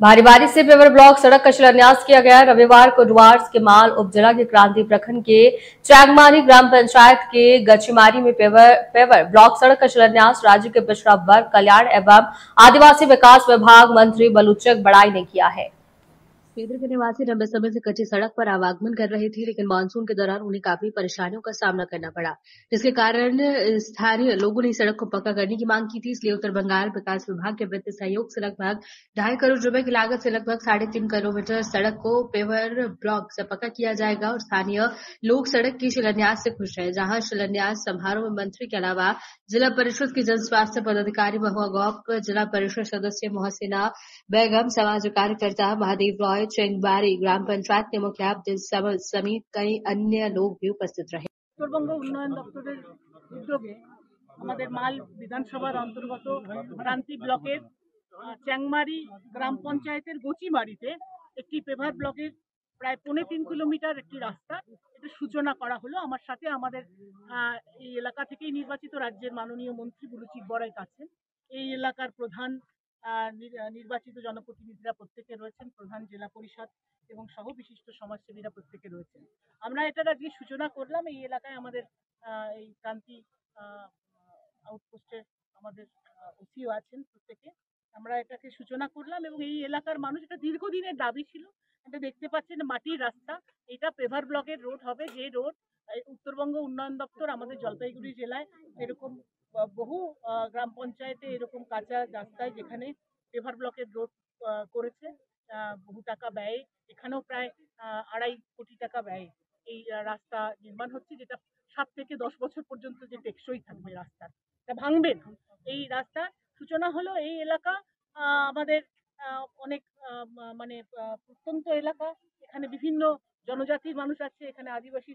भारी बारिश से पेवर ब्लॉक सड़क का शिलान्यास किया गया। रविवार को डुआर्स के माल उपजिला के क्रांति प्रखंड के चैंगमारी ग्राम पंचायत के गचीमारी में पेवर ब्लॉक सड़क का शिलान्यास राज्य के पिछड़ा वर्ग कल्याण एवं आदिवासी विकास विभाग मंत्री बलूचक बड़ाई ने किया है। केंद्र के निवासी लंबे समय से कच्ची सड़क पर आवागमन कर रहे थे, लेकिन मानसून के दौरान उन्हें काफी परेशानियों का सामना करना पड़ा, जिसके कारण स्थानीय लोगों ने सड़क को पक्का करने की मांग की थी। इसलिए उत्तर बंगाल विकास विभाग के वित्तीय सहयोग से लगभग 2.5 करोड़ रुपए की लागत से लगभग 3.5 किलोमीटर सड़क को पेवर ब्लॉक से पक्का किया जाएगा और स्थानीय लोग सड़क की शिलान्यास से खुश है। जहां शिलान्यास समारोह में मंत्री के अलावा जिला परिषद की जन स्वास्थ्य पदाधिकारी महुआ गौप, जिला परिषद सदस्य मोहसिना बेगम, सामाजिक कार्यकर्ता महादेव रॉय, चेंगबारी ग्राम पंचायत के मुखिया समेत कई अन्य लोग भी उपस्थित रहे। উত্তরবঙ্গ উন্নয়ন দপ্তরের উদ্যোগে আমাদের মাল বিধানসভার অন্তর্গত ক্রান্তি ব্লকের চ্যাংমারি গ্রাম পঞ্চায়েতের গচিমারিতে একটি পেভার ব্লকের প্রায় 3.5 কিলোমিটার একটি রাস্তা এটা সূচনা করা হলো। আমার সাথে আমাদের এই এলাকা থেকেই নির্বাচিত রাজ্যের মাননীয় মন্ত্রী বলুচিক বড়াই আছেন। এই এলাকার প্রধান নির্বাচিত জনপ্রতিনিধিরা প্রত্যেকে রয়েছেন, প্রধান জেলা পরিষদ এবং সহ বিশিষ্ট সমাজসেবীরা প্রত্যেকে রয়েছেন। আমরা এটার আজকে সূচনা করলাম। এই এলাকায় আমাদের এই ক্রান্তি আউটপোস্টের আমাদের ওসিও আছেন প্রত্যেকে। আমরা এটাকে সূচনা করলাম এবং এই এলাকার মানুষ এটা দীর্ঘদিনের দাবি ছিল। এটা দেখতে পাচ্ছেন মাটির রাস্তা, এটা পেভার ব্লকের রোড হবে, যে রোড উত্তরবঙ্গ উন্নয়ন দপ্তর আমাদের জলপাইগুড়ি জেলায় এরকম বহু গ্রাম পঞ্চায়েতে এরকম কাঁচা রাস্তায় যেখানে পেভার ব্লকের রোড করেছে বহু টাকা ব্যয়ে, এখানেও প্রায় 2.5 কোটি টাকা ব্যয়ে এই রাস্তা নির্মাণ হচ্ছে, যেটা 7 থেকে 10 বছর পর্যন্ত যে টেকসই থাকবে রাস্তা, তা ভাঙবে না। এই রাস্তার সূচনা হলো। এই এলাকা আমাদের অনেক মানে প্রত্যন্ত এলাকা, এখানে বিভিন্ন জনজাতির মানুষ আছে, এখানে আদিবাসী